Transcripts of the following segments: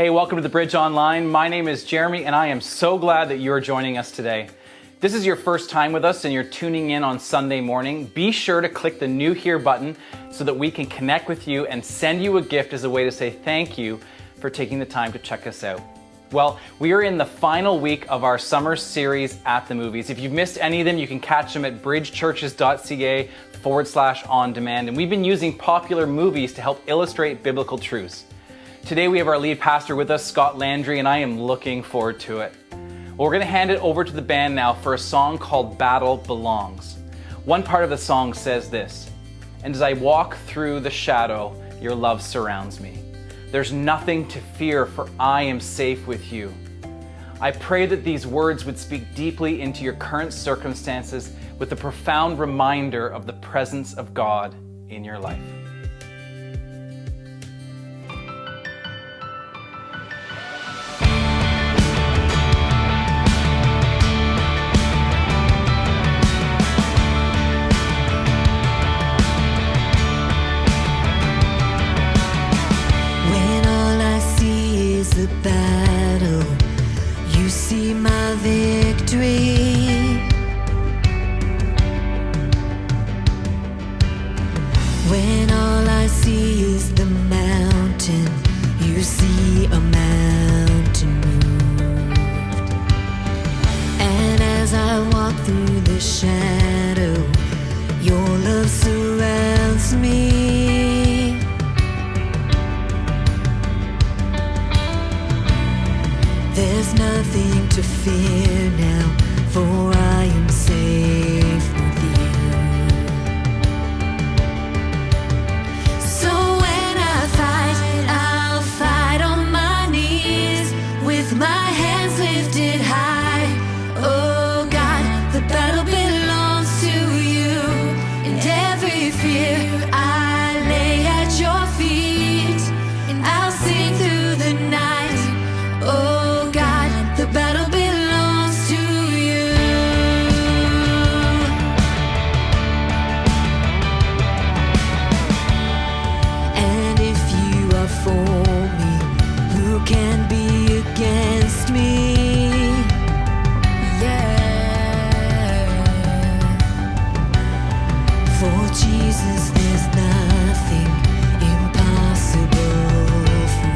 Hey, welcome to The Bridge Online. My name is Jeremy, and I am so glad that you are joining us today. If this is your first time with us and you're tuning in on Sunday morning, be sure to click the New Here button so that we can connect with you and send you a gift as a way to say thank you for taking the time to check us out. Well, we are in the final week of our summer series at the movies. If you've missed any of them, you can catch them at bridgechurches.ca/on-demand. And we've been using popular movies to help illustrate biblical truths. Today we have our lead pastor with us, Scott Landry, and I am looking forward to it. Well, we're going to hand it over to the band now for a song called Battle Belongs. One part of the song says this: "And as I walk through the shadow, your love surrounds me. There's nothing to fear, for I am safe with you." I pray that these words would speak deeply into your current circumstances with a profound reminder of the presence of God in your life. The battle, you see my victory. When all I see is the mountain, you see a mountain moved. And as I walk through the shadow, your love surrounds me. There's nothing to fear now, for I am safe with you. So when I fight, I'll fight on my knees, with my hands lifted high. Oh God, the battle belongs to you, and every fear I lay at your feet, and I'll sing through the night. Oh, the battle belongs to you. And if you are for me, who can be against me? Yeah. For Jesus, there's nothing impossible for you.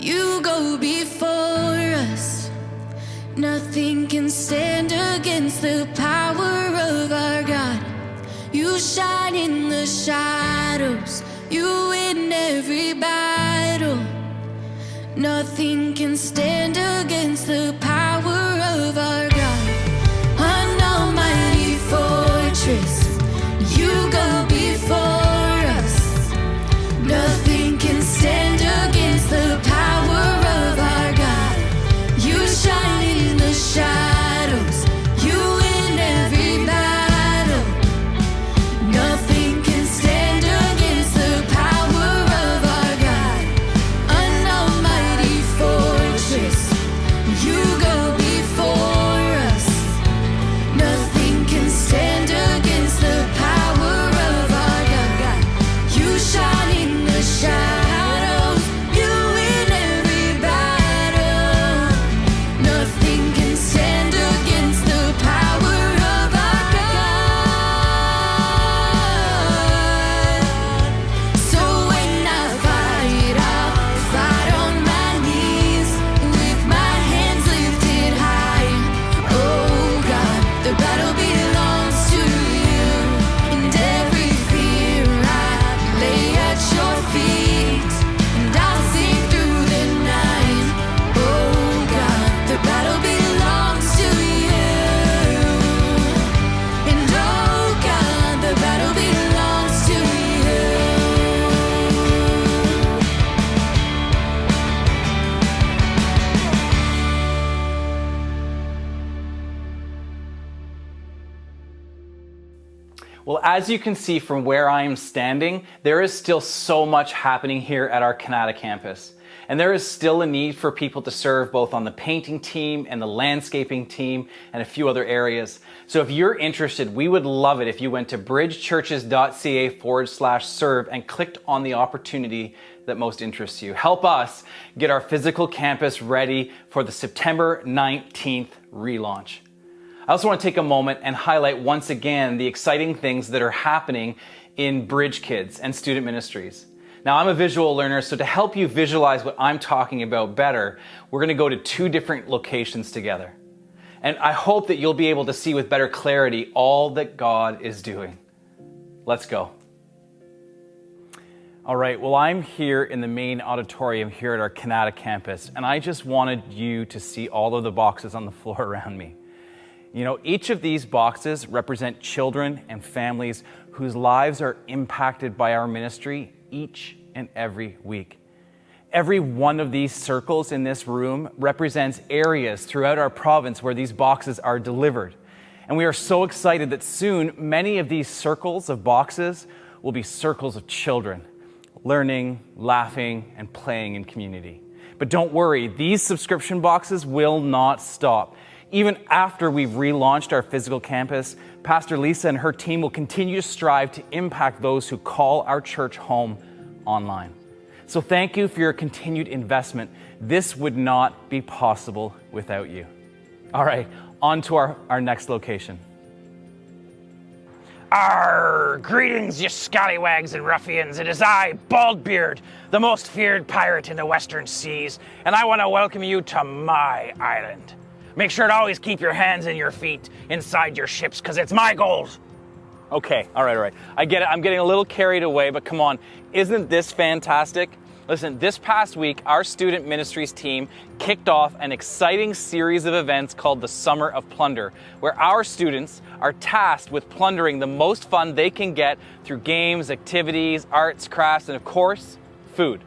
You go before us. Nothing can stand against the power of our God. You shine in the shadows. You win every battle. Nothing can stand against the power of our God. An almighty fortress. You go before us. Nothing can stand against the power of our God. You shine in the shadows. You win every battle. Nothing can stand against the power of our God. An almighty fortress. You go As you can see from where I am standing, there is still so much happening here at our Canada campus. And there is still a need for people to serve both on the painting team and the landscaping team and a few other areas. So if you're interested, we would love it if you went to bridgechurches.ca/serve and clicked on the opportunity that most interests you. Help us get our physical campus ready for the September 19th relaunch. I also want to take a moment and highlight once again the exciting things that are happening in Bridge Kids and student ministries. Now, I'm a visual learner, so to help you visualize what I'm talking about better, we're going to go to 2 different locations together. And I hope that you'll be able to see with better clarity all that God is doing. Let's go. All right, well, I'm here in the main auditorium here at our Canada campus, and I just wanted you to see all of the boxes on the floor around me. You know, each of these boxes represent children and families whose lives are impacted by our ministry each and every week. Every one of these circles in this room represents areas throughout our province where these boxes are delivered. And we are so excited that soon many of these circles of boxes will be circles of children, learning, laughing, and playing in community. But don't worry, these subscription boxes will not stop. Even after we've relaunched our physical campus, Pastor Lisa and her team will continue to strive to impact those who call our church home online. So thank you for your continued investment. This would not be possible without you. All right, on to our next location. Arr! Greetings, you scallywags and ruffians. It is I, Baldbeard, the most feared pirate in the western seas, and I want to welcome you to my island. Make sure to always keep your hands and your feet inside your ships, because it's my gold. Okay, all right. I get it. I'm getting a little carried away, but come on. Isn't this fantastic? Listen, this past week, our student ministries team kicked off an exciting series of events called the Summer of Plunder, where our students are tasked with plundering the most fun they can get through games, activities, arts, crafts, and of course, food.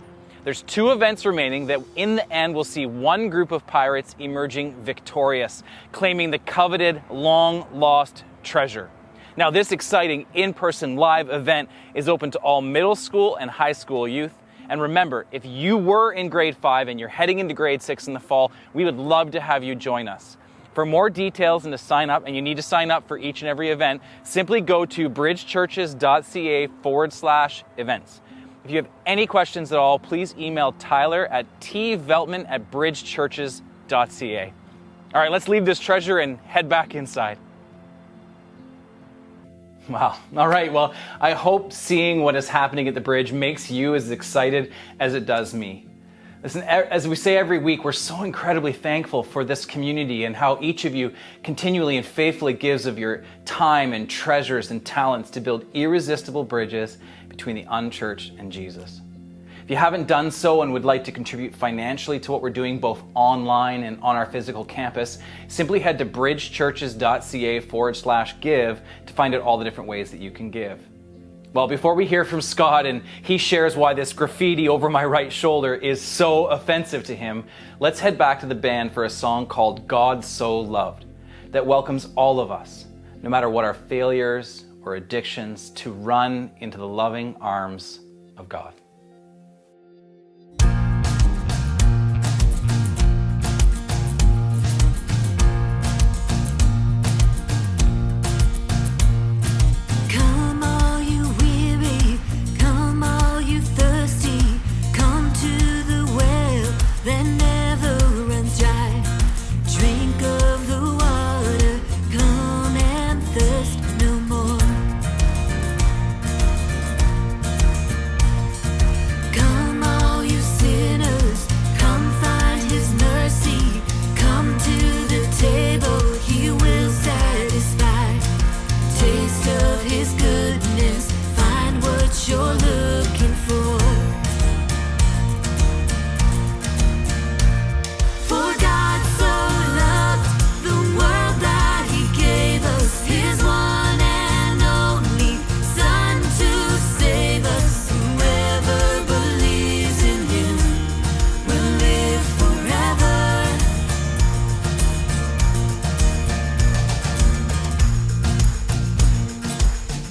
There's 2 events remaining that in the end will see one group of pirates emerging victorious, claiming the coveted, long-lost treasure. Now, this exciting in-person live event is open to all middle school and high school youth. And remember, if you were in grade 5 and you're heading into grade 6 in the fall, we would love to have you join us. For more details and to sign up, and you need to sign up for each and every event, simply go to bridgechurches.ca/events. If you have any questions at all, please email Tyler at tveltman@bridgechurches.ca. All right, let's leave this treasure and head back inside. Wow. All right. Well, I hope seeing what is happening at the bridge makes you as excited as it does me. Listen, as we say every week, we're so incredibly thankful for this community and how each of you continually and faithfully gives of your time and treasures and talents to build irresistible bridges between the unchurched and Jesus. If you haven't done so and would like to contribute financially to what we're doing both online and on our physical campus, simply head to bridgechurches.ca/give to find out all the different ways that you can give. Well, before we hear from Scott and he shares why this graffiti over my right shoulder is so offensive to him, let's head back to the band for a song called God So Loved that welcomes all of us, no matter what our failures or addictions, to run into the loving arms of God.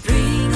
Bring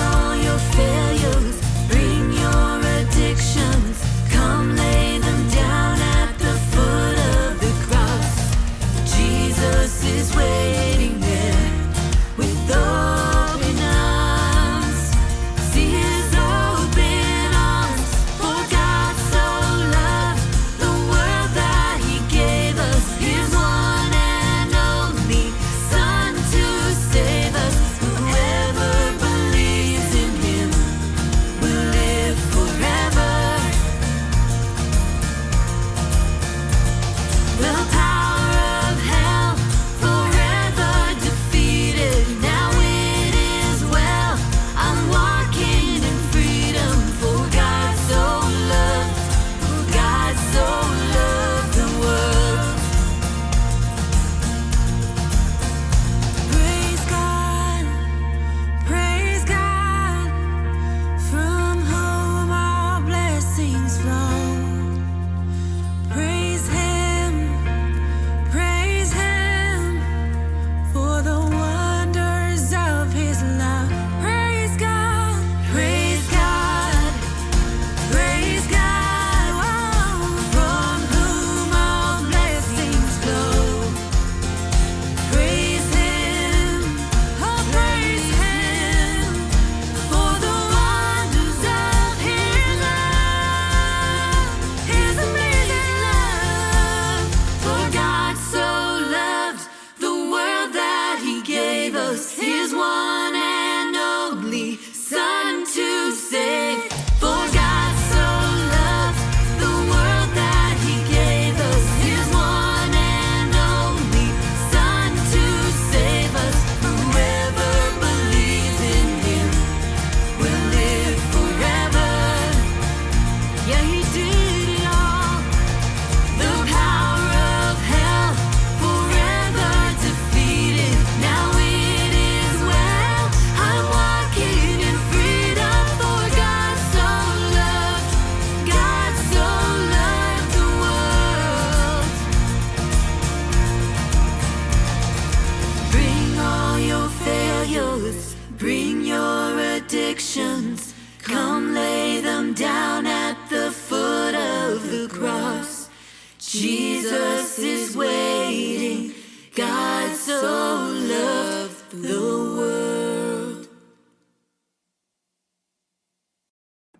Jesus is waiting. God so loved the world.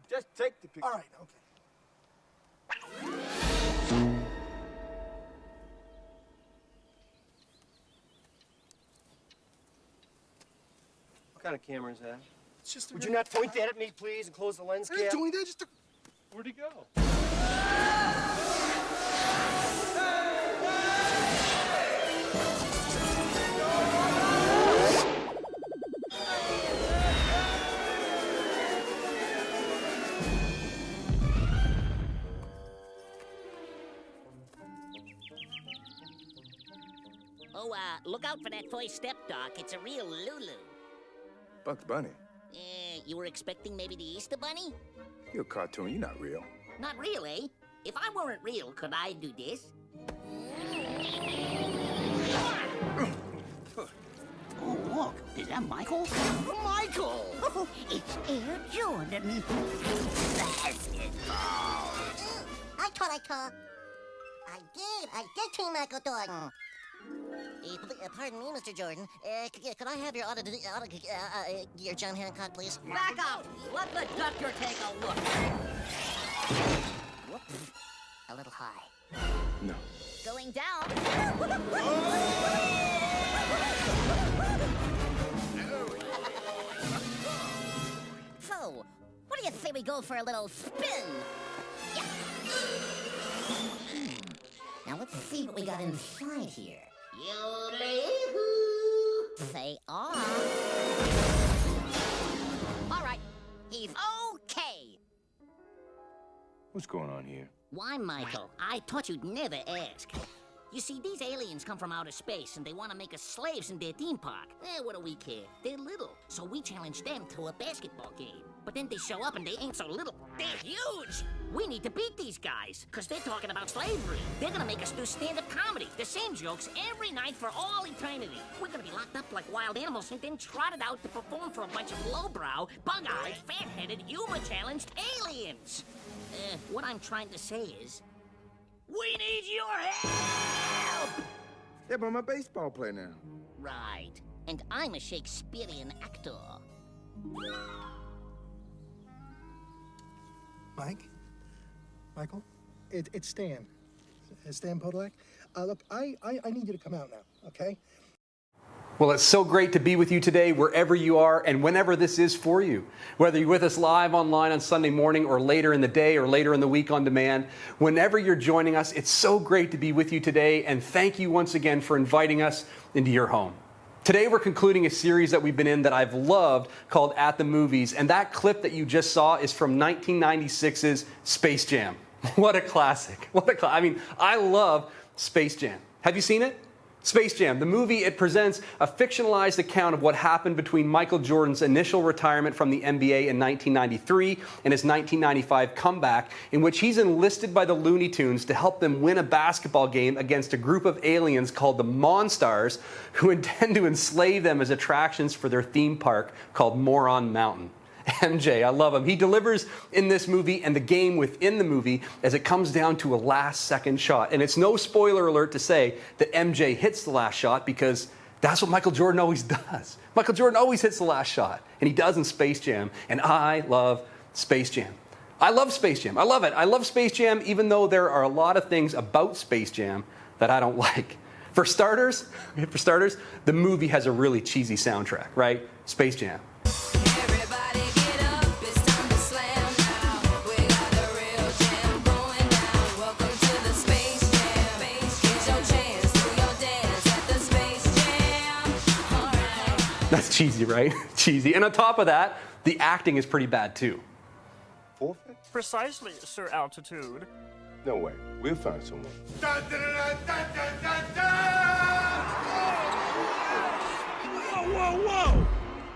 Just take the picture. All right, okay. What kind of camera is that? It's just Would you not point that at me, please, and close the lens I'm cap? not doing that. Just Where'd he go? Oh, look out for that first step, Doc. It's a real Lulu. Bugs Bunny? You were expecting maybe the Easter Bunny? You're a cartoon, you're not real. Not really. If I weren't real, could I do this? Oh, look. Is that Michael? Michael! Oh, it's Air Jordan. Basketball. I thought I called. I did see Michael Jordan. Pardon me, Mr. Jordan. Could I have your your John Hancock, please? Back up! Let the doctor take a look. Whoops. A little high. No. Going down. So, what do you say we go for a little spin? Yeah. Now let's see what we got inside here. Yodelay-hoo. Say ah. All right, he's okay. What's going on here? Why, Michael? I thought you'd never ask. You see, these aliens come from outer space and they want to make us slaves in their theme park. What do we care? They're little. So we challenge them to a basketball game. But then they show up and they ain't so little. They're huge! We need to beat these guys, because they're talking about slavery. They're gonna make us do stand-up comedy. The same jokes every night for all eternity. We're gonna be locked up like wild animals and then trotted out to perform for a bunch of lowbrow, bug-eyed, fat-headed, humor-challenged aliens. What I'm trying to say is, we need your help! Yeah, but I'm a baseball player now. Right. And I'm a Shakespearean actor. Michael, it's Stan. Stan Podolak. Look, I need you to come out now, okay? Well, it's so great to be with you today, wherever you are and whenever this is for you. Whether you're with us live online on Sunday morning or later in the day or later in the week on demand, whenever you're joining us, it's so great to be with you today, and thank you once again for inviting us into your home. Today we're concluding a series that we've been in that I've loved called At the Movies, and that clip that you just saw is from 1996's Space Jam. What a classic. I mean, I love Space Jam. Have you seen it? Space Jam, the movie, it presents a fictionalized account of what happened between Michael Jordan's initial retirement from the NBA in 1993 and his 1995 comeback, in which he's enlisted by the Looney Tunes to help them win a basketball game against a group of aliens called the Monstars, who intend to enslave them as attractions for their theme park called Moron Mountain. MJ, I love him. He delivers in this movie and the game within the movie as it comes down to a last-second shot. And it's no spoiler alert to say that MJ hits the last shot, because that's what Michael Jordan always does. Michael Jordan always hits the last shot, and he does in Space Jam, and I love Space Jam. I love Space Jam. I love it. I love Space Jam, even though there are a lot of things about Space Jam that I don't like. For starters, the movie has a really cheesy soundtrack, right? Space Jam. Everybody get up, it's time to slam now. We got the real jam going down. Welcome to the Space Jam. Get your chance, do your dance at the Space Jam. All right. That's cheesy, right? Cheesy. And on top of that, the acting is pretty bad too. Forfeit? Precisely, Sir Altitude. No way. We'll find someone. Whoa, whoa, whoa!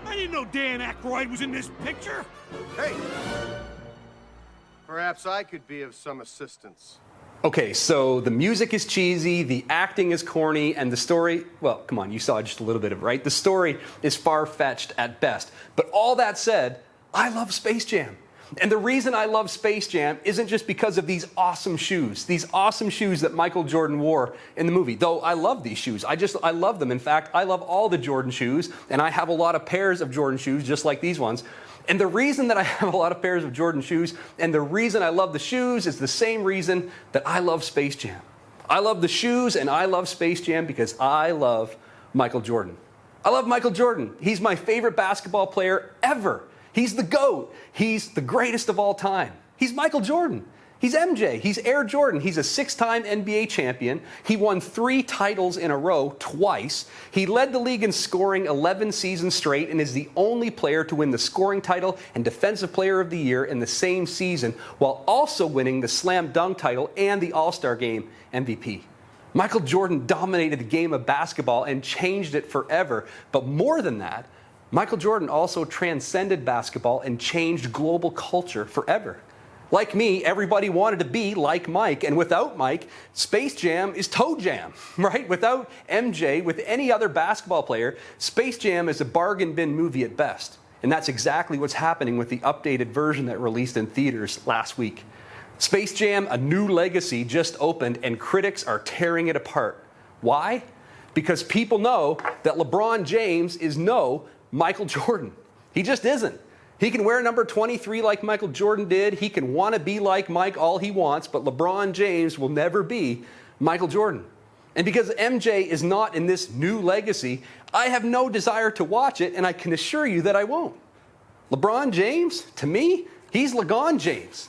I didn't know Dan Aykroyd was in this picture. Hey! Perhaps I could be of some assistance. Okay, so the music is cheesy, the acting is corny, and the story, well, come on, you saw just a little bit of it, right? The story is far-fetched at best. But all that said, I love Space Jam. And the reason I love Space Jam isn't just because of these awesome shoes that Michael Jordan wore in the movie. Though I love these shoes. I love them. In fact, I love all the Jordan shoes, and I have a lot of pairs of Jordan shoes just like these ones. And the reason that I have a lot of pairs of Jordan shoes and the reason I love the shoes is the same reason that I love Space Jam. I love the shoes and I love Space Jam because I love Michael Jordan. I love Michael Jordan. He's my favorite basketball player ever. He's the GOAT. He's the greatest of all time. He's Michael Jordan. He's MJ. He's Air Jordan. He's a 6-time NBA champion. He won 3 titles in a row twice. He led the league in scoring 11 seasons straight and is the only player to win the scoring title and Defensive Player of the Year in the same season, while also winning the Slam Dunk title and the All-Star Game MVP. Michael Jordan dominated the game of basketball and changed it forever. But more than that, Michael Jordan also transcended basketball and changed global culture forever. Like me, everybody wanted to be like Mike, and without Mike, Space Jam is Toe Jam, right? Without MJ, with any other basketball player, Space Jam is a bargain bin movie at best. And that's exactly what's happening with the updated version that released in theaters last week. Space Jam: A New Legacy just opened, and critics are tearing it apart. Why? Because people know that LeBron James is no Michael Jordan. He just isn't. He can wear number 23 like Michael Jordan did. He can want to be like Mike all he wants, but LeBron James will never be Michael Jordan. And because MJ is not in this new legacy, I have no desire to watch it, and I can assure you that I won't. LeBron James, to me, he's LeGon James.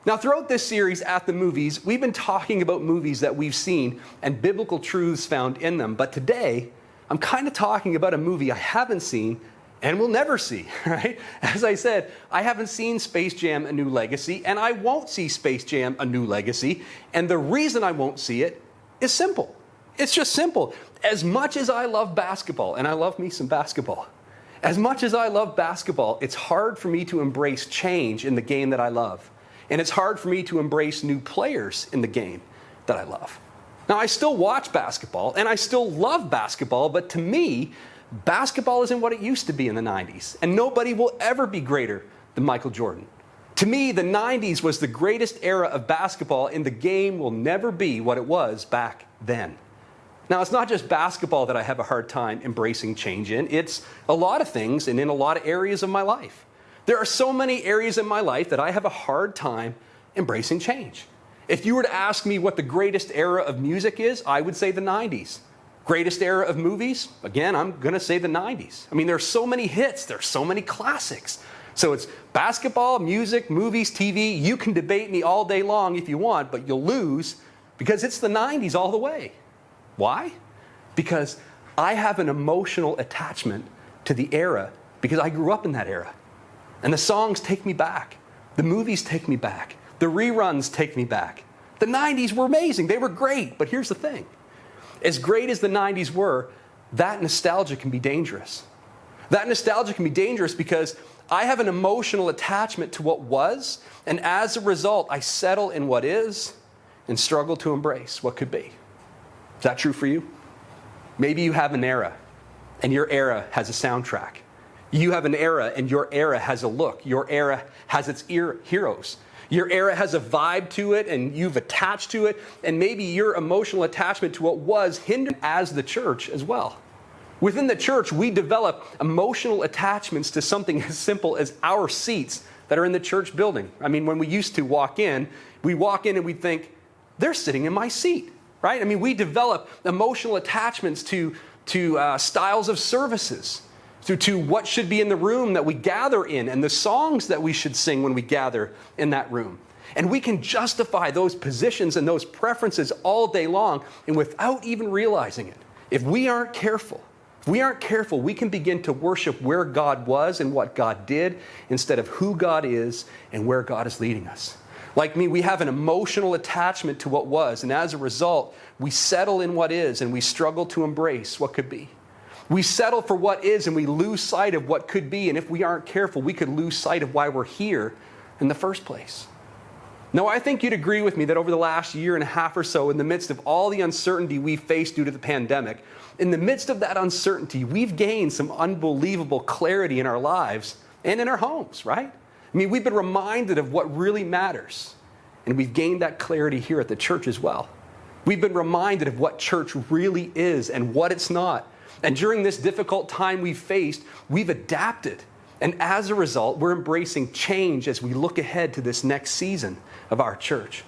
Now, throughout this series at the movies, we've been talking about movies that we've seen and biblical truths found in them. But today, I'm kind of talking about a movie I haven't seen and will never see, right? As I said, I haven't seen Space Jam: A New Legacy, and I won't see Space Jam: A New Legacy. And the reason I won't see it is simple. It's just simple. As much as I love basketball, and I love me some basketball, as much as I love basketball, it's hard for me to embrace change in the game that I love. And it's hard for me to embrace new players in the game that I love. Now, I still watch basketball, and I still love basketball, but to me, basketball isn't what it used to be in the 90s, and nobody will ever be greater than Michael Jordan. To me, the 90s was the greatest era of basketball, and the game will never be what it was back then. Now, it's not just basketball that I have a hard time embracing change in. It's a lot of things and in a lot of areas of my life. There are so many areas in my life that I have a hard time embracing change. If you were to ask me what the greatest era of music is, I would say the 90s. Greatest era of movies? Again, I'm going to say the 90s. I mean, there are so many hits. There are so many classics. So it's basketball, music, movies, TV. You can debate me all day long if you want, but you'll lose because it's the 90s all the way. Why? Because I have an emotional attachment to the era because I grew up in that era. And the songs take me back. The movies take me back. The reruns take me back. The 90s were amazing. They were great. But here's the thing. As great as the 90s were, that nostalgia can be dangerous. That nostalgia can be dangerous because I have an emotional attachment to what was, and as a result, I settle in what is and struggle to embrace what could be. Is that true for you? Maybe you have an era, and your era has a soundtrack. You have an era, and your era has a look. Your era has its heroes. Your era has a vibe to it, and you've attached to it, and maybe your emotional attachment to what was hindered as the church as well. Within the church, we develop emotional attachments to something as simple as our seats that are in the church building. I mean, when we used to walk in and we'd think, they're sitting in my seat, right? I mean, we develop emotional attachments to styles of services, to what should be in the room that we gather in and the songs that we should sing when we gather in that room. And we can justify those positions and those preferences all day long and without even realizing it. If we aren't careful, we can begin to worship where God was and what God did instead of who God is and where God is leading us. Like me, we have an emotional attachment to what was, and as a result, we settle in what is and we struggle to embrace what could be. We settle for what is and we lose sight of what could be, and if we aren't careful, we could lose sight of why we're here in the first place. Now, I think you'd agree with me that over the last year and a half or so, in the midst of all the uncertainty we faced due to the pandemic, in the midst of that uncertainty, we've gained some unbelievable clarity in our lives and in our homes, right? I mean, we've been reminded of what really matters, and we've gained that clarity here at the church as well. We've been reminded of what church really is and what it's not. And during this difficult time we've faced, we've adapted. And as a result, we're embracing change as we look ahead to this next season of our church.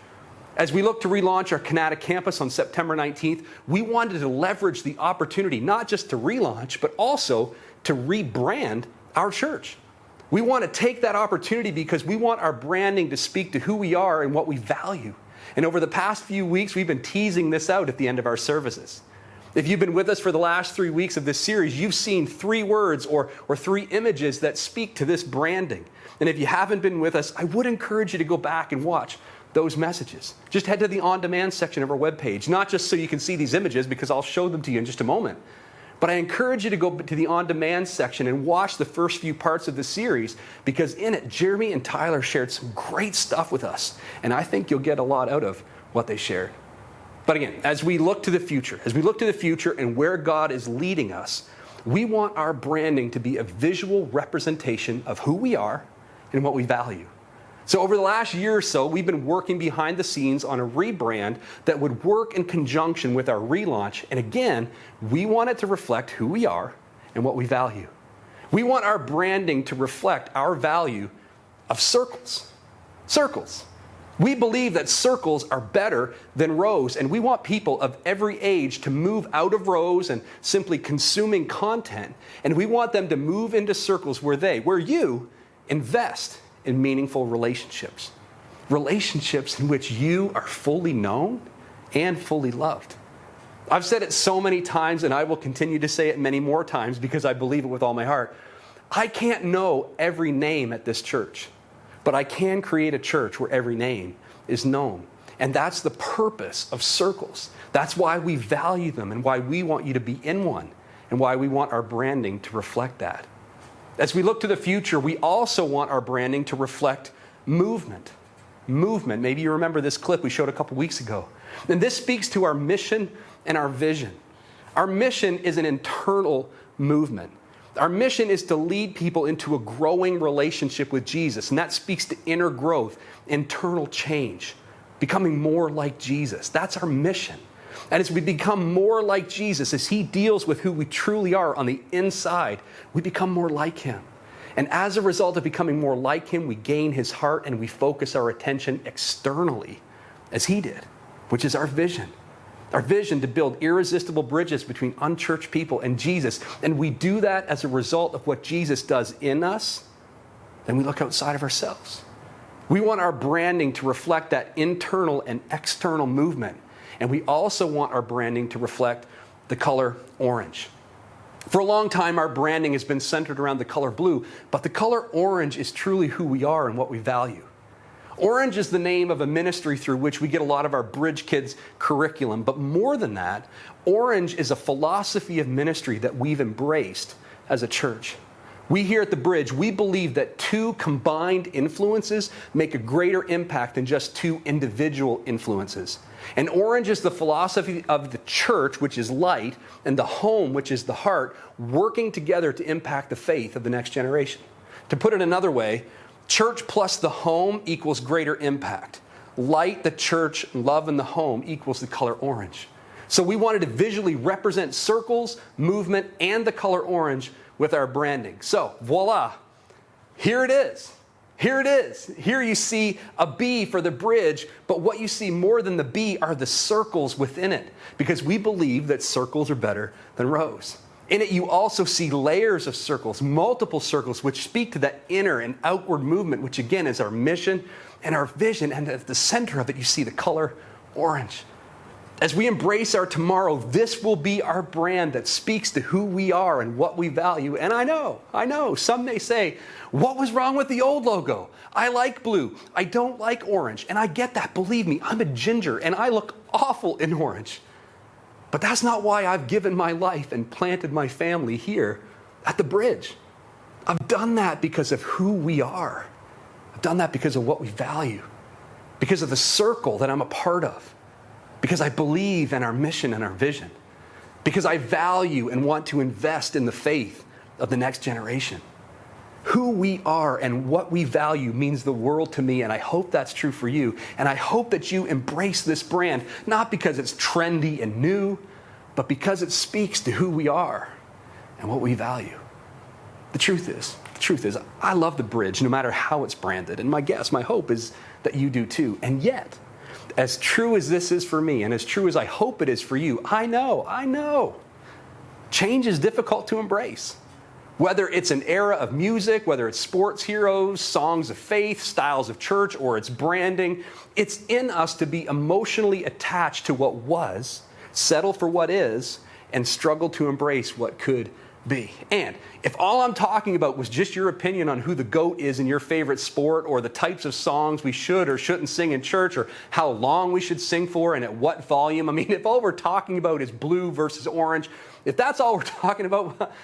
As we look to relaunch our Canada campus on September 19th, we wanted to leverage the opportunity not just to relaunch, but also to rebrand our church. We want to take that opportunity because we want our branding to speak to who we are and what we value. And over the past few weeks, we've been teasing this out at the end of our services. If you've been with us for the last 3 weeks of this series, you've seen 3 words or 3 images that speak to this branding. And if you haven't been with us, I would encourage you to go back and watch those messages. Just head to the on-demand section of our webpage, not just so you can see these images, because I'll show them to you in just a moment. But I encourage you to go to the on-demand section and watch the first few parts of the series, because in it, Jeremy and Tyler shared some great stuff with us. And I think you'll get a lot out of what they shared. But again, as we look to the future, and where God is leading us, we want our branding to be a visual representation of who we are and what we value. So over the last year or so, we've been working behind the scenes on a rebrand that would work in conjunction with our relaunch. And again, we want it to reflect who we are and what we value. We want our branding to reflect our value of circles. Circles. We believe that circles are better than rows, and we want people of every age to move out of rows and simply consuming content, and we want them to move into circles where you invest in meaningful relationships. Relationships in which you are fully known and fully loved. I've said it so many times, and I will continue to say it many more times because I believe it with all my heart. I can't know every name at this church, but I can create a church where every name is known. And that's the purpose of circles. That's why we value them and why we want you to be in one and why we want our branding to reflect that. As we look to the future, we also want our branding to reflect movement. Movement. Maybe you remember this clip we showed a couple weeks ago. And this speaks to our mission and our vision. Our mission is an internal movement. Our mission is to lead people into a growing relationship with Jesus. And that speaks to inner growth, internal change, becoming more like Jesus. That's our mission. And as we become more like Jesus, as he deals with who we truly are on the inside, we become more like him. And as a result of becoming more like him, we gain his heart and we focus our attention externally, as he did, which is our vision. Our vision to build irresistible bridges between unchurched people and Jesus. And we do that as a result of what Jesus does in us. Then we look outside of ourselves. We want our branding to reflect that internal and external movement. And we also want our branding to reflect the color orange. For a long time, our branding has been centered around the color blue, but the color orange is truly who we are and what we value. Orange is the name of a ministry through which we get a lot of our Bridge Kids curriculum. But more than that, orange is a philosophy of ministry that we've embraced as a church. We here at the Bridge, we believe that 2 combined influences make a greater impact than just 2 individual influences. And orange is the philosophy of the church, which is light, and the home, which is the heart, working together to impact the faith of the next generation. To put it another way, church plus the home equals greater impact. Light, the church, love, and the home equals the color orange. So we wanted to visually represent circles, movement, and the color orange with our branding. So, voila, here it is. Here it is. Here you see a B for the Bridge, but what you see more than the B are the circles within it, because we believe that circles are better than rows. In it, you also see layers of circles, multiple circles, which speak to that inner and outward movement, which again is our mission and our vision. And at the center of it, you see the color orange. As we embrace our tomorrow, this will be our brand that speaks to who we are and what we value. And I know, some may say, what was wrong with the old logo? I like blue. I don't like orange. And I get that. Believe me, I'm a ginger and I look awful in orange. But that's not why I've given my life and planted my family here at the Bridge. I've done that because of who we are. I've done that because of what we value, because of the circle that I'm a part of, because I believe in our mission and our vision, because I value and want to invest in the faith of the next generation. Who we are and what we value means the world to me, and I hope that's true for you. And I hope that you embrace this brand, not because it's trendy and new, but because it speaks to who we are and what we value. The truth is, I love the Bridge, no matter how it's branded. And my hope is that you do too. And yet, as true as this is for me, and as true as I hope it is for you, I know, change is difficult to embrace. Whether it's an era of music, whether it's sports heroes, songs of faith, styles of church, or it's branding, it's in us to be emotionally attached to what was, settle for what is, and struggle to embrace what could be. And if all I'm talking about was just your opinion on who the GOAT is in your favorite sport, or the types of songs we should or shouldn't sing in church, or how long we should sing for and at what volume, if all we're talking about is blue versus orange, if that's all we're talking about,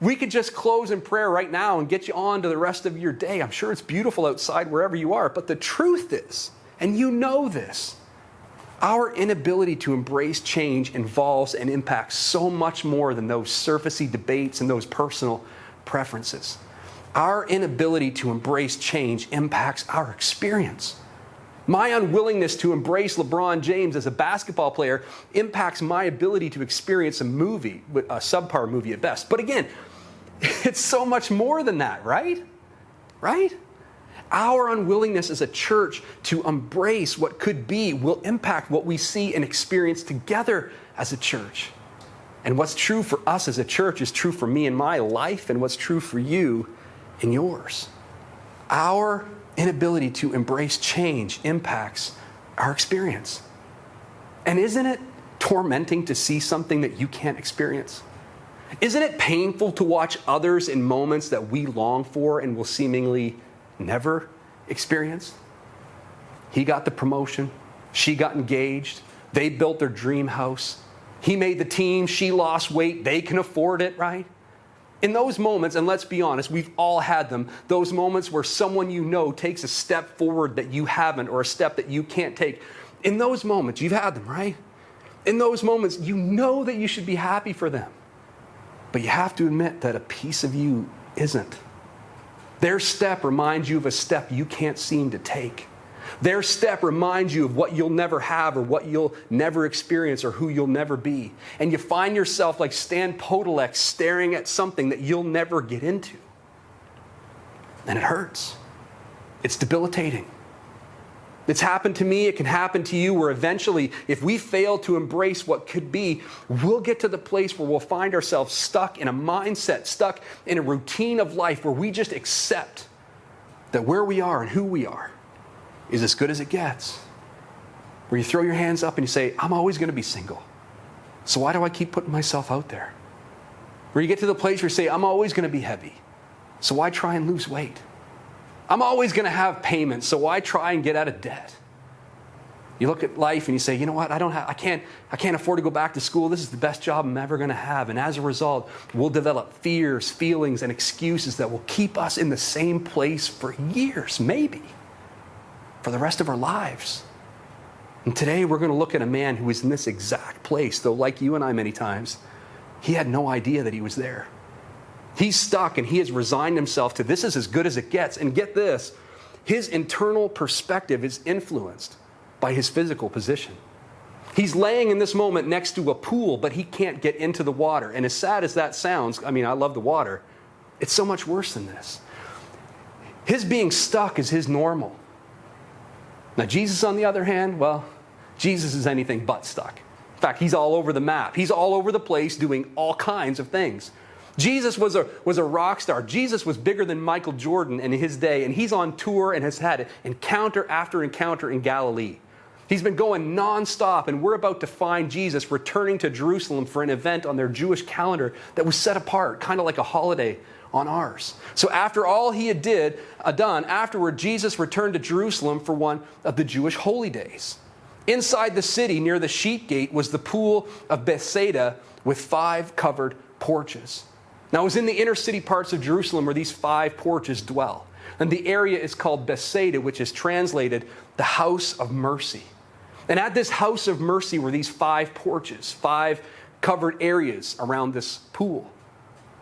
we could just close in prayer right now and get you on to the rest of your day. I'm sure it's beautiful outside wherever you are. But the truth is, and you know this, our inability to embrace change involves and impacts so much more than those surfacey debates and those personal preferences. Our inability to embrace change impacts our experience. My unwillingness to embrace LeBron James as a basketball player impacts my ability to experience a movie, a subpar movie at best. But again, it's so much more than that, right? Right? Our unwillingness as a church to embrace what could be will impact what we see and experience together as a church. And what's true for us as a church is true for me in my life, and what's true for you in yours. Our inability to embrace change impacts our experience. And isn't it tormenting to see something that you can't experience? Isn't it painful to watch others in moments that we long for and will seemingly never experience? He got the promotion. She got engaged. They built their dream house. He made the team. She lost weight. They can afford it, right? In those moments, and let's be honest, we've all had them, those moments where someone you know takes a step forward that you haven't, or a step that you can't take. In those moments, you've had them, right? In those moments, you know that you should be happy for them. But you have to admit that a piece of you isn't. Their step reminds you of a step you can't seem to take. Their step reminds you of what you'll never have, or what you'll never experience, or who you'll never be. And you find yourself like Stan Podolak staring at something that you'll never get into. And it hurts. It's debilitating. It's happened to me, it can happen to you, where eventually, if we fail to embrace what could be, we'll get to the place where we'll find ourselves stuck in a mindset, stuck in a routine of life where we just accept that where we are and who we are is as good as it gets. Where you throw your hands up and you say, I'm always going to be single, so why do I keep putting myself out there? Where you get to the place where you say, I'm always going to be heavy, so why try and lose weight? I'm always going to have payments, so why try and get out of debt? You look at life and you say, you know what, I can't afford to go back to school. This is the best job I'm ever going to have. And as a result, we'll develop fears, feelings, and excuses that will keep us in the same place for years, maybe for the rest of our lives. And today we're going to look at a man who is in this exact place, though like you and I many times, he had no idea that he was there. He's stuck, and he has resigned himself to this is as good as it gets. And get this, his internal perspective is influenced by his physical position. He's laying in this moment next to a pool, but he can't get into the water. And as sad as that sounds, I love the water, it's so much worse than this. His being stuck is his normal. Now, Jesus, on the other hand, well, Jesus is anything but stuck. In fact, he's all over the map. He's all over the place doing all kinds of things. Jesus was a rock star. Jesus was bigger than Michael Jordan in his day, and he's on tour and has had encounter after encounter in Galilee. He's been going nonstop, and we're about to find Jesus returning to Jerusalem for an event on their Jewish calendar that was set apart, kind of like a holiday on ours. So after all he had done, afterward, Jesus returned to Jerusalem for one of the Jewish holy days. Inside the city, near the sheep gate, was the pool of Bethsaida with 5 covered porches. Now, it was in the inner city parts of Jerusalem where these 5 porches dwell. And the area is called Bethsaida, which is translated the house of mercy. And at this house of mercy were these 5 porches, 5 covered areas around this pool.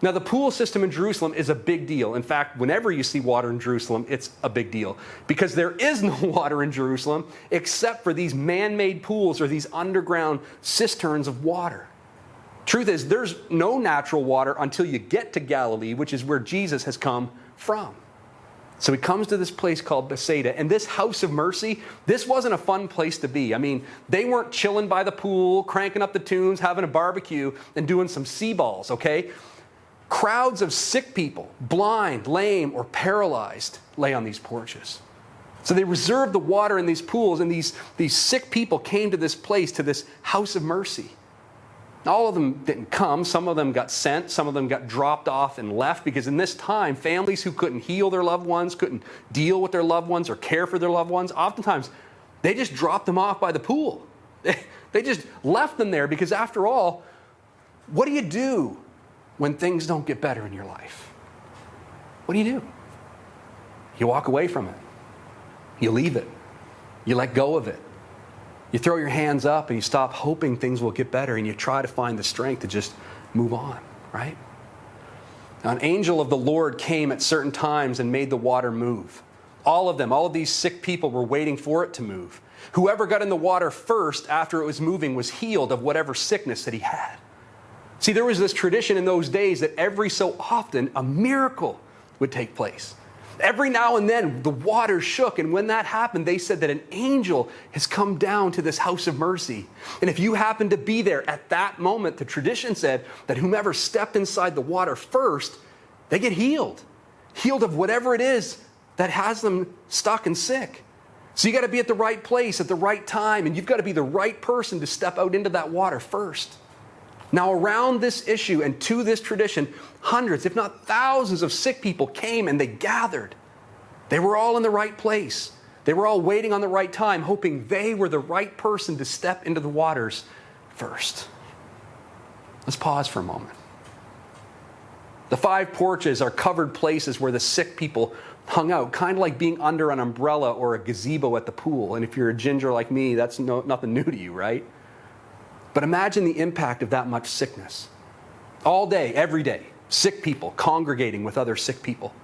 Now, the pool system in Jerusalem is a big deal. In fact, whenever you see water in Jerusalem, it's a big deal. Because there is no water in Jerusalem except for these man-made pools or these underground cisterns of water. Truth is, there's no natural water until you get to Galilee, which is where Jesus has come from. So he comes to this place called Bethsaida, and this house of mercy, this wasn't a fun place to be. I mean, they weren't chilling by the pool, cranking up the tunes, having a barbecue, and doing some sea balls, okay? Crowds of sick people, blind, lame, or paralyzed, lay on these porches. So they reserved the water in these pools, and these sick people came to this place, to this house of mercy. All of them didn't come. Some of them got sent. Some of them got dropped off and left, because in this time, families who couldn't heal their loved ones, couldn't deal with their loved ones or care for their loved ones, oftentimes they just dropped them off by the pool. They just left them there, because after all, what do you do when things don't get better in your life? What do? You walk away from it. You leave it. You let go of it. You throw your hands up and you stop hoping things will get better, and you try to find the strength to just move on, right? Now, an angel of the Lord came at certain times and made the water move. All of them, all of these sick people were waiting for it to move. Whoever got in the water first after it was moving was healed of whatever sickness that he had. See, there was this tradition in those days that every so often a miracle would take place. Every now and then the water shook, and when that happened, they said that an angel has come down to this house of mercy. And if you happened to be there at that moment, the tradition said that whomever stepped inside the water first, they get healed. Healed of whatever it is that has them stuck and sick. So you got to be at the right place at the right time, and you've got to be the right person to step out into that water first. Now, around this issue and to this tradition, hundreds, if not thousands of sick people came and they gathered. They were all in the right place. They were all waiting on the right time, hoping they were the right person to step into the waters first. Let's pause for a moment. The 5 porches are covered places where the sick people hung out, kind of like being under an umbrella or a gazebo at the pool. And if you're a ginger like me, that's nothing new to you, right? But imagine the impact of that much sickness. All day, every day, sick people congregating with other sick people.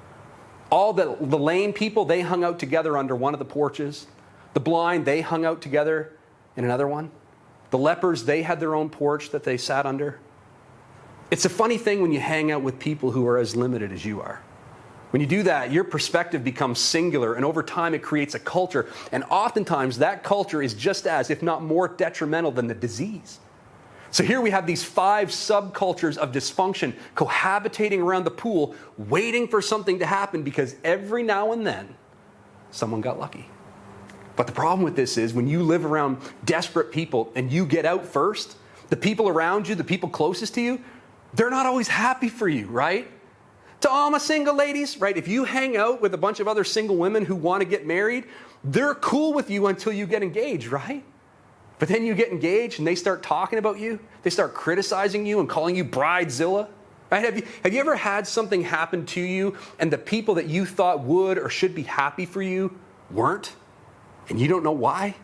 All the lame people, they hung out together under one of the porches. The blind, they hung out together in another one. The lepers, they had their own porch that they sat under. It's a funny thing when you hang out with people who are as limited as you are. When you do that, your perspective becomes singular, and over time it creates a culture. And oftentimes that culture is just as, if not more, detrimental than the disease. So here we have these 5 subcultures of dysfunction cohabitating around the pool, waiting for something to happen, because every now and then someone got lucky. But the problem with this is when you live around desperate people and you get out first, the people around you, the people closest to you, they're not always happy for you, right? To all my single ladies, right? If you hang out with a bunch of other single women who want to get married, they're cool with you until you get engaged, right? But then you get engaged and they start talking about you. They start criticizing you and calling you Bridezilla, right? Have you ever had something happen to you and the people that you thought would or should be happy for you weren't? And you don't know why?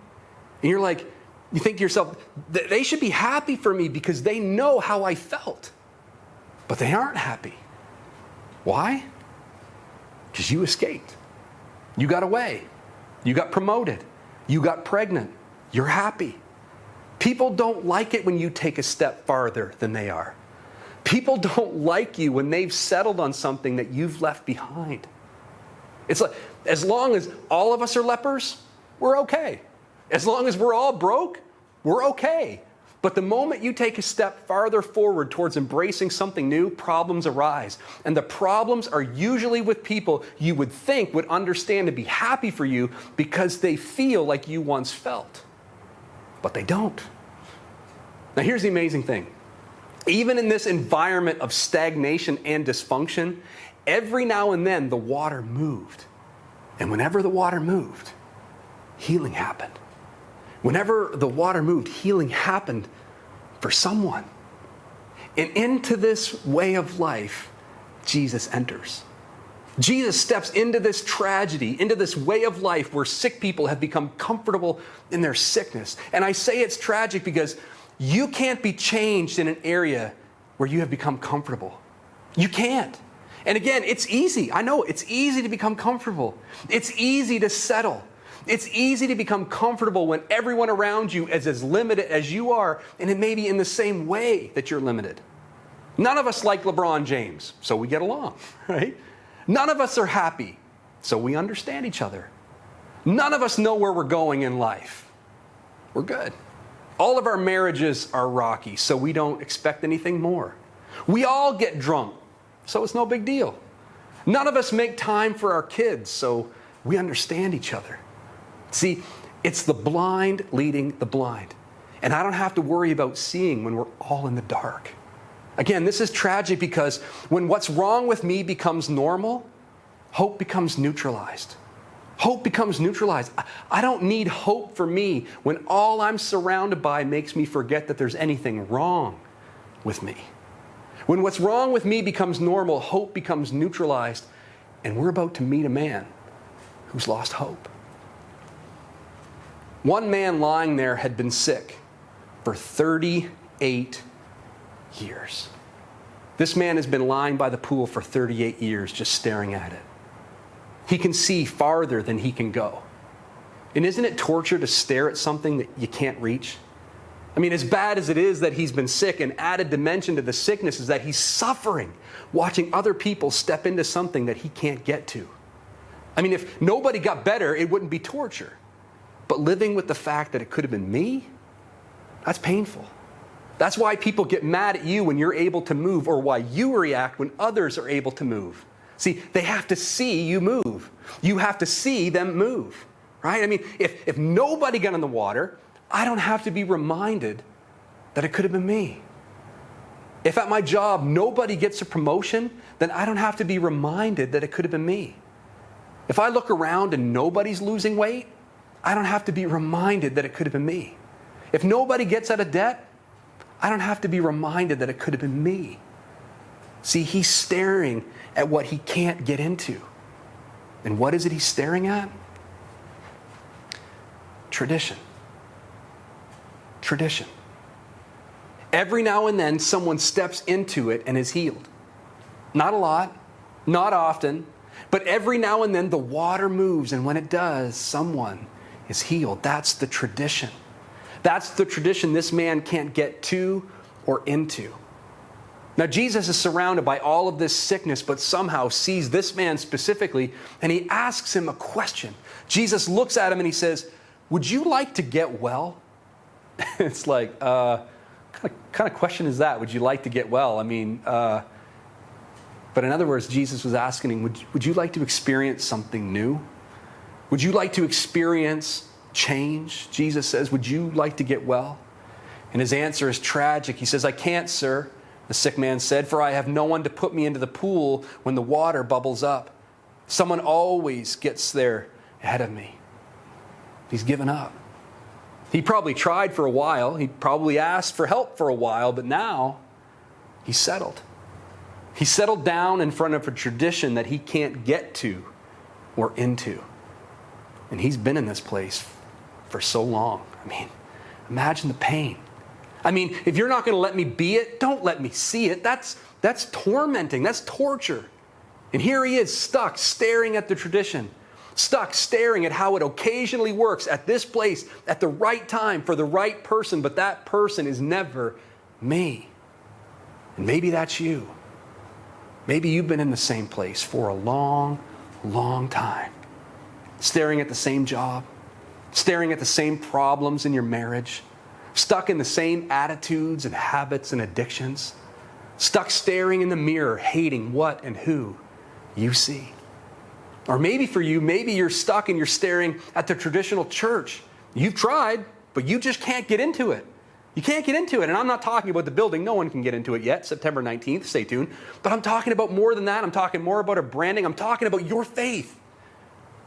And you're like, you think to yourself, they should be happy for me because they know how I felt. But they aren't happy. Why? Because you escaped. You got away. You got promoted. You got pregnant. You're happy. People don't like it when you take a step farther than they are. People don't like you when they've settled on something that you've left behind. It's like, as long as all of us are lepers, we're okay. As long as we're all broke, we're okay. But the moment you take a step farther forward towards embracing something new, problems arise. And the problems are usually with people you would think would understand and be happy for you because they feel like you once felt. But they don't. Now here's the amazing thing. Even in this environment of stagnation and dysfunction, every now and then the water moved. And whenever the water moved, healing happened. Whenever the water moved, healing happened for someone. And into this way of life, Jesus enters. Jesus steps into this tragedy, into this way of life where sick people have become comfortable in their sickness. And I say it's tragic because you can't be changed in an area where you have become comfortable. You can't. And again, it's easy. I know it's easy to become comfortable. It's easy to settle. It's easy to become comfortable when everyone around you is as limited as you are, and it may be in the same way that you're limited. None of us like LeBron James, so we get along, right? None of us are happy, so we understand each other. None of us know where we're going in life. We're good. All of our marriages are rocky, so we don't expect anything more. We all get drunk, so it's no big deal. None of us make time for our kids, so we understand each other. See, it's the blind leading the blind. And I don't have to worry about seeing when we're all in the dark. Again, this is tragic because when what's wrong with me becomes normal, hope becomes neutralized. Hope becomes neutralized. I don't need hope for me when all I'm surrounded by makes me forget that there's anything wrong with me. When what's wrong with me becomes normal, hope becomes neutralized, and we're about to meet a man who's lost hope. One man lying there had been sick for 38 years. This man has been lying by the pool for 38 years, just staring at it. He can see farther than he can go. And isn't it torture to stare at something that you can't reach? I mean, as bad as it is that he's been sick, an added dimension to the sickness is that he's suffering, watching other people step into something that he can't get to. I mean, if nobody got better, it wouldn't be torture. But living with the fact that it could have been me, that's painful. That's why people get mad at you when you're able to move, or why you react when others are able to move. See, they have to see you move. You have to see them move, right? I mean, if nobody got in the water, I don't have to be reminded that it could have been me. If at my job nobody gets a promotion, then I don't have to be reminded that it could have been me. If I look around and nobody's losing weight, I don't have to be reminded that it could have been me. If nobody gets out of debt, I don't have to be reminded that it could have been me. See, he's staring at what he can't get into. And what is it he's staring at? Tradition. Tradition. Every now and then, someone steps into it and is healed. Not a lot, not often, but every now and then the water moves, and when it does, someone is healed. That's the tradition. That's the tradition this man can't get to or into. Now, Jesus is surrounded by all of this sickness, but somehow sees this man specifically, and he asks him a question. Jesus looks at him and he says, "Would you like to get well?" It's like, kind of question is that? Would you like to get well? I mean, but in other words, Jesus was asking him, would you like to experience something new? Would you like to experience change? Jesus says, would you like to get well? And his answer is tragic. He says, "I can't, sir," the sick man said, "for I have no one to put me into the pool when the water bubbles up. Someone always gets there ahead of me." He's given up. He probably tried for a while. He probably asked for help for a while, but now he's settled. He's settled down in front of a tradition that he can't get to or into. And he's been in this place for so long. I mean, imagine the pain. I mean, if you're not going to let me be it, don't let me see it. That's tormenting. That's torture. And here he is, stuck, staring at the tradition. Stuck, staring at how it occasionally works at this place, at the right time, for the right person, but that person is never me. And maybe that's you. Maybe you've been in the same place for a long, long time. Staring at the same job, staring at the same problems in your marriage, stuck in the same attitudes and habits and addictions, stuck staring in the mirror, hating what and who you see. Or maybe for you, maybe you're stuck and you're staring at the traditional church. You've tried, but you just can't get into it. You can't get into it. And I'm not talking about the building. No one can get into it yet. September 19th, stay tuned. But I'm talking about more than that. I'm talking more about our branding. I'm talking about your faith.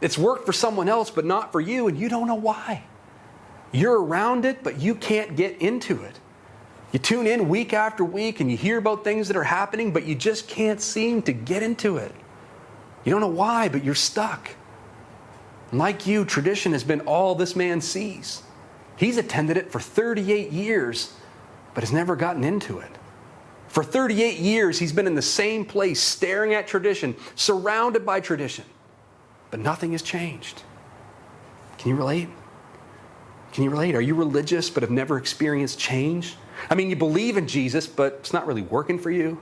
It's worked for someone else, but not for you, and you don't know why. You're around it, but you can't get into it. You tune in week after week and you hear about things that are happening, but you just can't seem to get into it. You don't know why, but you're stuck. And like you, tradition has been all this man sees. He's attended it for 38 years, but has never gotten into it. For 38 years, he's been in the same place, staring at tradition, surrounded by tradition. But nothing has changed. Can you relate? Can you relate? Are you religious but have never experienced change? I mean, you believe in Jesus, but it's not really working for you.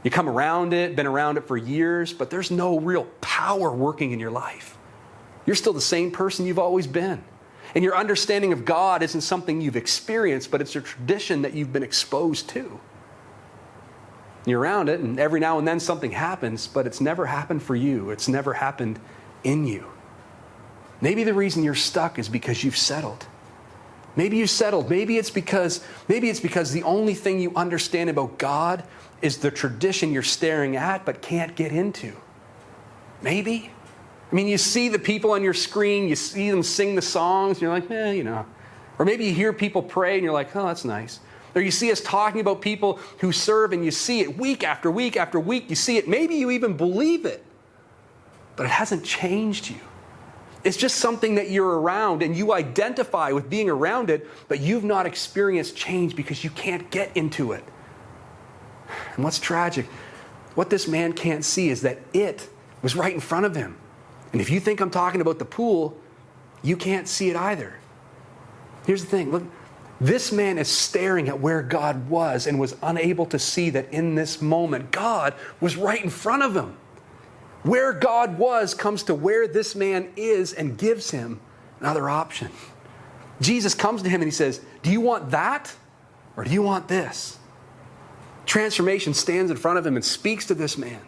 You come around it, been around it for years, but there's no real power working in your life. You're still the same person you've always been. And your understanding of God isn't something you've experienced, but it's a tradition that you've been exposed to. You're around it, and every now and then something happens, but it's never happened for you. It's never happened in you. Maybe the reason you're stuck is because you've settled. Maybe you settled. Maybe it's because the only thing you understand about God is the tradition you're staring at but can't get into. Maybe. I mean, you see the people on your screen, you see them sing the songs, and you're like, you know. Or maybe you hear people pray and you're like, oh, that's nice. Or you see us talking about people who serve and you see it week after week after week. You see it. Maybe you even believe it. But it hasn't changed you. It's just something that you're around and you identify with being around it, but you've not experienced change because you can't get into it. And what's tragic, what this man can't see is that it was right in front of him. And if you think I'm talking about the pool, you can't see it either. Here's the thing, look, this man is staring at where God was and was unable to see that in this moment, God was right in front of him. Where God was comes to where this man is and gives him another option. Jesus comes to him and he says, do you want that or do you want this? Transformation stands in front of him and speaks to this man.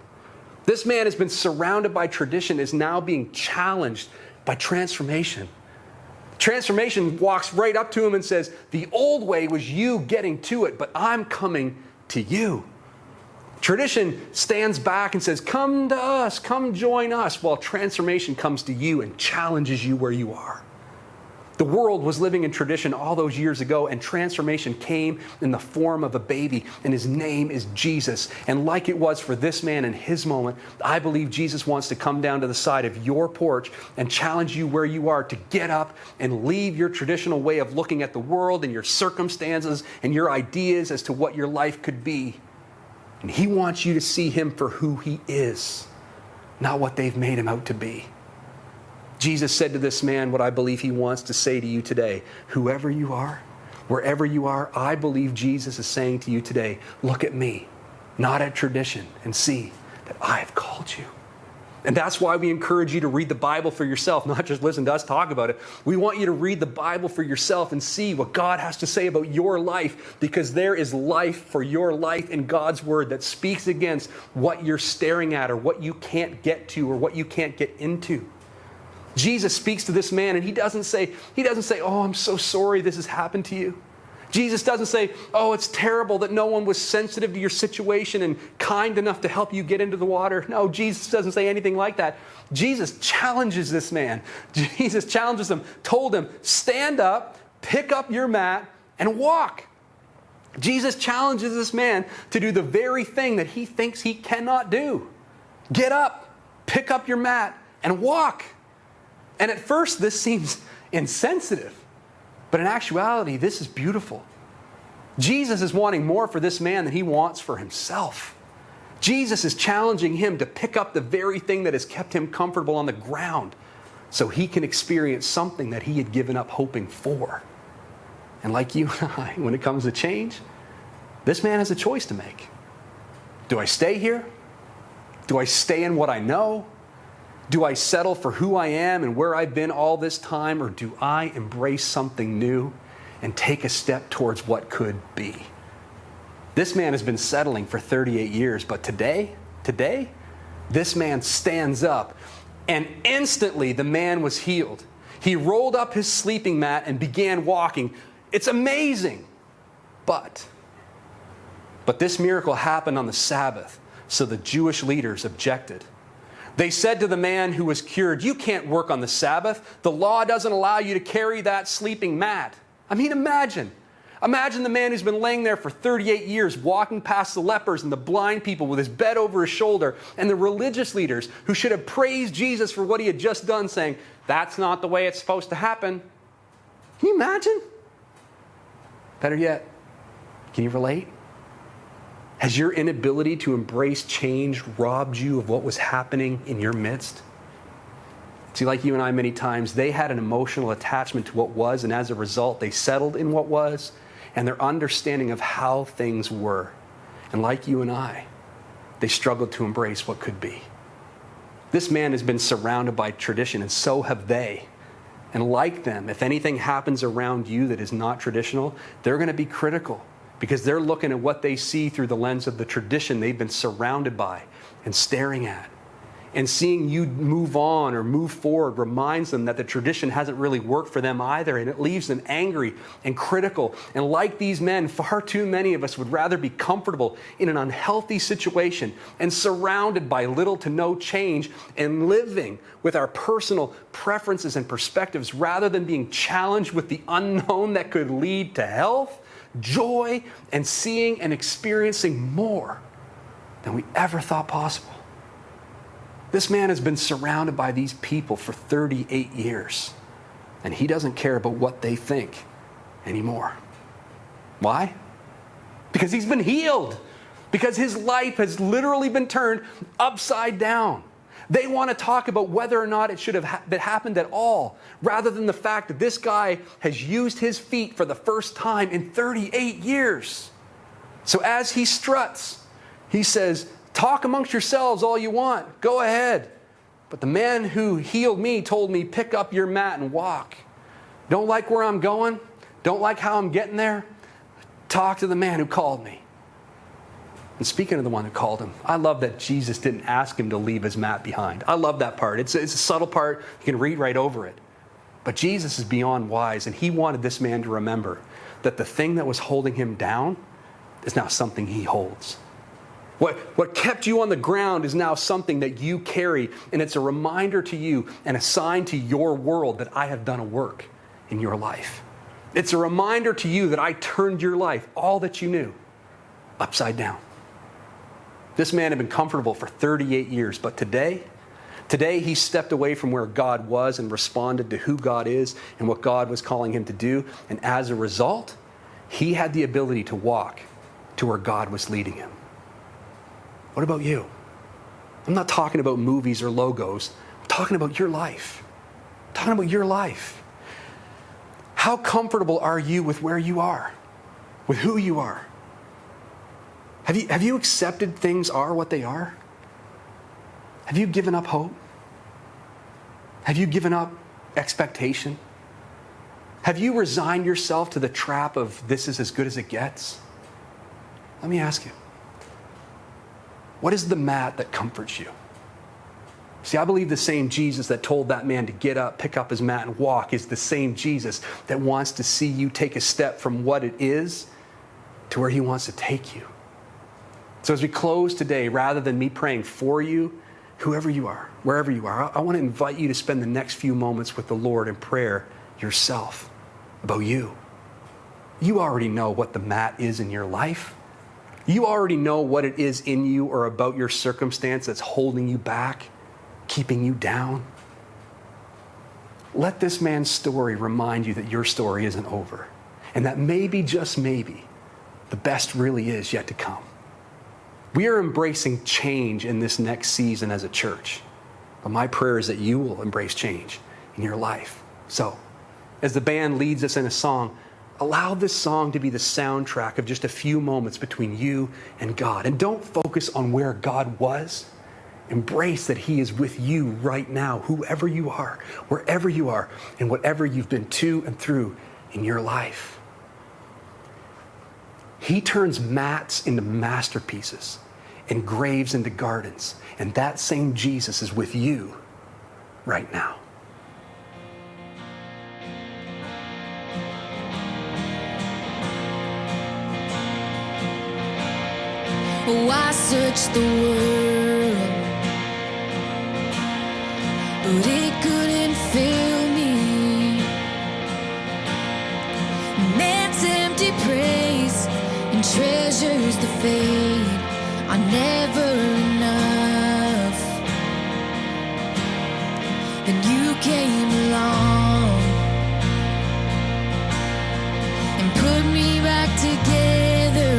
This man has been surrounded by tradition, is now being challenged by transformation. Transformation walks right up to him and says, the old way was you getting to it, but I'm coming to you. Tradition stands back and says, come to us, come join us, while transformation comes to you and challenges you where you are. The world was living in tradition all those years ago, and transformation came in the form of a baby, and his name is Jesus. And like it was for this man in his moment, I believe Jesus wants to come down to the side of your porch and challenge you where you are to get up and leave your traditional way of looking at the world and your circumstances and your ideas as to what your life could be. And he wants you to see him for who he is, not what they've made him out to be. Jesus said to this man what I believe he wants to say to you today. Whoever you are, wherever you are, I believe Jesus is saying to you today, look at me, not at tradition, and see that I have called you. And that's why we encourage you to read the Bible for yourself, not just listen to us talk about it. We want you to read the Bible for yourself and see what God has to say about your life, because there is life for your life in God's Word that speaks against what you're staring at or what you can't get to or what you can't get into. Jesus speaks to this man and he doesn't say, oh, I'm so sorry this has happened to you. Jesus doesn't say, oh, it's terrible that no one was sensitive to your situation and kind enough to help you get into the water. No, Jesus doesn't say anything like that. Jesus challenges this man. Jesus challenges him, told him, stand up, pick up your mat, and walk. Jesus challenges this man to do the very thing that he thinks he cannot do. Get up, pick up your mat, and walk. And at first, this seems insensitive. But in actuality, this is beautiful. Jesus is wanting more for this man than he wants for himself. Jesus is challenging him to pick up the very thing that has kept him comfortable on the ground so he can experience something that he had given up hoping for. And like you and I, when it comes to change, this man has a choice to make. Do I stay here? Do I stay in what I know? Do I settle for who I am and where I've been all this time, or do I embrace something new and take a step towards what could be? This man has been settling for 38 years, but today, this man stands up, and instantly the man was healed. He rolled up his sleeping mat and began walking. It's amazing. But this miracle happened on the Sabbath, so the Jewish leaders objected. They said to the man who was cured, you can't work on the Sabbath. The law doesn't allow you to carry that sleeping mat. I mean, imagine the man who's been laying there for 38 years, walking past the lepers and the blind people with his bed over his shoulder, and the religious leaders who should have praised Jesus for what he had just done, saying, that's not the way it's supposed to happen. Can you imagine? Better yet, can you relate? Has your inability to embrace change robbed you of what was happening in your midst? See, like you and I many times, they had an emotional attachment to what was, and as a result, they settled in what was, and their understanding of how things were. And like you and I, they struggled to embrace what could be. This man has been surrounded by tradition, and so have they. And like them, if anything happens around you that is not traditional, they're going to be critical because they're looking at what they see through the lens of the tradition they've been surrounded by and staring at. And seeing you move on or move forward reminds them that the tradition hasn't really worked for them either, and it leaves them angry and critical. And like these men, far too many of us would rather be comfortable in an unhealthy situation and surrounded by little to no change and living with our personal preferences and perspectives rather than being challenged with the unknown that could lead to health, joy, and seeing and experiencing more than we ever thought possible. This man has been surrounded by these people for 38 years, and he doesn't care about what they think anymore. Why? Because he's been healed. Because his life has literally been turned upside down. They want to talk about whether or not it should have happened at all, rather than the fact that this guy has used his feet for the first time in 38 years. So as he struts, he says, "Talk amongst yourselves all you want. Go ahead. But the man who healed me told me, pick up your mat and walk. Don't like where I'm going? Don't like how I'm getting there? Talk to the man who called me." And speaking of the one who called him, I love that Jesus didn't ask him to leave his mat behind. I love that part. It's a subtle part. You can read right over it. But Jesus is beyond wise, and he wanted this man to remember that the thing that was holding him down is now something he holds. What kept you on the ground is now something that you carry, and it's a reminder to you and a sign to your world that I have done a work in your life. It's a reminder to you that I turned your life, all that you knew, upside down. This man had been comfortable for 38 years, but today he stepped away from where God was and responded to who God is and what God was calling him to do, and as a result, he had the ability to walk to where God was leading him. What about you? I'm not talking about movies or logos. I'm talking about your life. I'm talking about your life. How comfortable are you with where you are? With who you are? Have you accepted things are what they are? Have you given up hope? Have you given up expectation? Have you resigned yourself to the trap of this is as good as it gets? Let me ask you. What is the mat that comforts you? See, I believe the same Jesus that told that man to get up, pick up his mat, and walk is the same Jesus that wants to see you take a step from what it is to where he wants to take you. So as we close today, rather than me praying for you, whoever you are, wherever you are, I want to invite you to spend the next few moments with the Lord in prayer yourself about you. You already know what the mat is in your life. You already know what it is in you or about your circumstance that's holding you back, keeping you down. Let this man's story remind you that your story isn't over, and that maybe, just maybe, the best really is yet to come. We are embracing change in this next season as a church, but my prayer is that you will embrace change in your life. So, as the band leads us in a song, allow this song to be the soundtrack of just a few moments between you and God. And don't focus on where God was. Embrace that he is with you right now, whoever you are, wherever you are, and whatever you've been to and through in your life. He turns mats into masterpieces and graves into gardens. And that same Jesus is with you right now. Oh, I searched the world, but it couldn't fill me. Man's empty praise and treasures the fade are never enough. Then you came along and put me back together.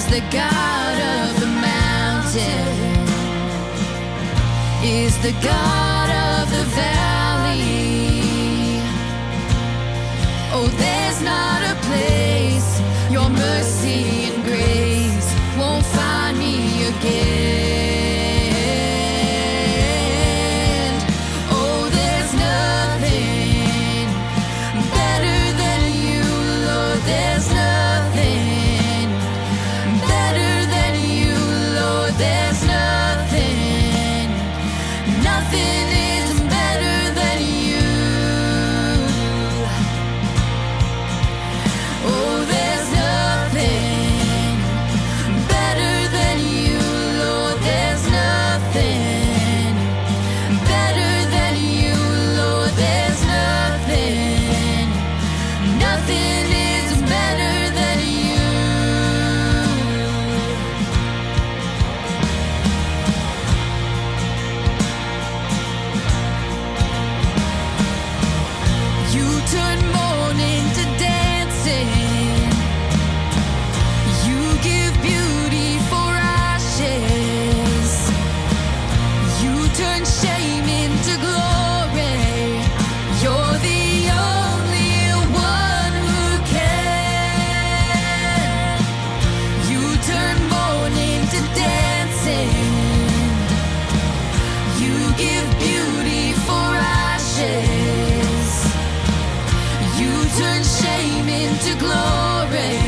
'cause the God of the mountain is the God of the valley. Oh, there's not a place your mercy and grace won't find me again. Oh, there's nothing better than you, Lord. There's nothing better than you, Lord. There's nothing, nothing is better than you. Oh, there's nothing better than you, Lord. There's nothing better than you, Lord. There's nothing, nothing is better than you. You turn mourning to dancing. You give beauty for ashes. You turn shame into glory. You're the only one who can. You turn mourning to dancing. You give beauty for ashes. You turn shame into glory.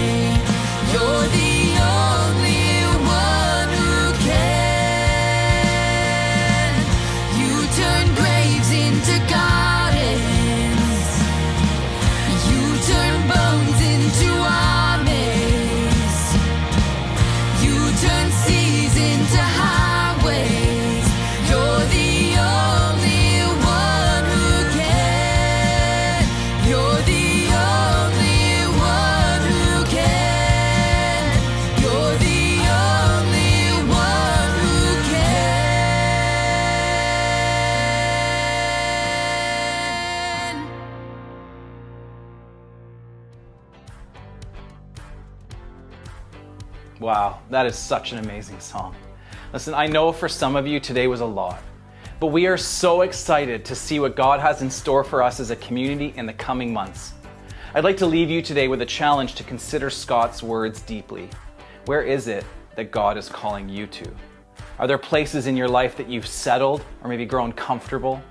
You're the only one who can. You turn graves into gardens. You turn bones into armies. You turn seas into highways. You're the only one who can. You're the only one who can. You're the only one who can. Wow, that is such an amazing song. Listen, I know for some of you today was a lot, but we are so excited to see what God has in store for us as a community in the coming months. I'd like to leave you today with a challenge to consider Scott's words deeply. Where is it that God is calling you to? Are there places in your life that you've settled or maybe grown comfortable?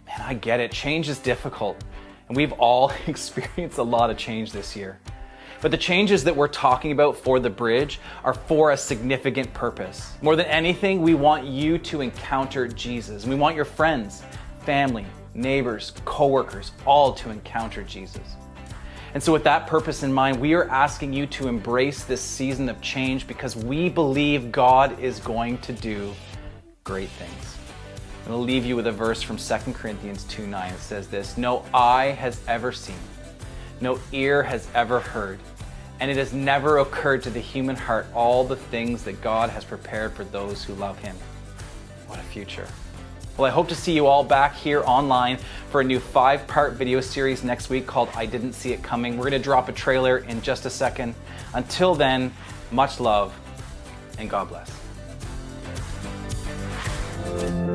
Man, I get it. Change is difficult, and we've all experienced a lot of change this year. But the changes that we're talking about for the bridge are for a significant purpose. More than anything, we want you to encounter Jesus. We want your friends, family, neighbors, coworkers, all to encounter Jesus. And so with that purpose in mind, we are asking you to embrace this season of change because we believe God is going to do great things. I'm going to leave you with a verse from 2 Corinthians 2:9. It says this: "No eye has ever seen, no ear has ever heard, and it has never occurred to the human heart all the things that God has prepared for those who love Him." What a future. Well, I hope to see you all back here online for a new 5-part video series next week called I Didn't See It Coming. We're going to drop a trailer in just a second. Until then, much love and God bless.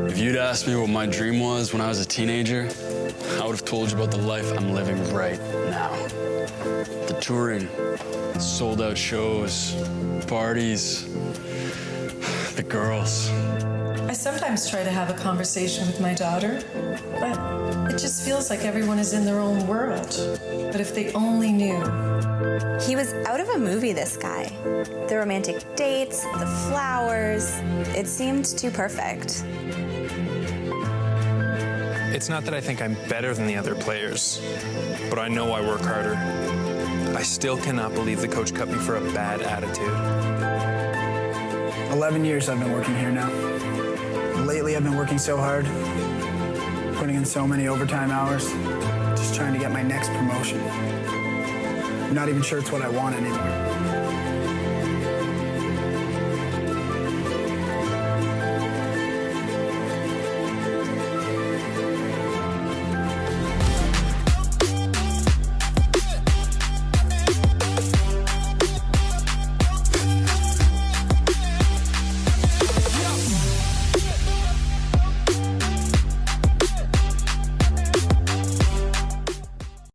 If you'd asked me what my dream was when I was a teenager, I would have told you about the life I'm living right now. The touring, sold out shows, parties, the girls. I sometimes try to have a conversation with my daughter, but it just feels like everyone is in their own world. But if they only knew. He was out of a movie, this guy. The romantic dates, the flowers, it seemed too perfect. It's not that I think I'm better than the other players, but I know I work harder. I still cannot believe the coach cut me for a bad attitude. 11 years I've been working here now. Lately I've been working so hard, putting in so many overtime hours, just trying to get my next promotion. I'm not even sure it's what I want anymore.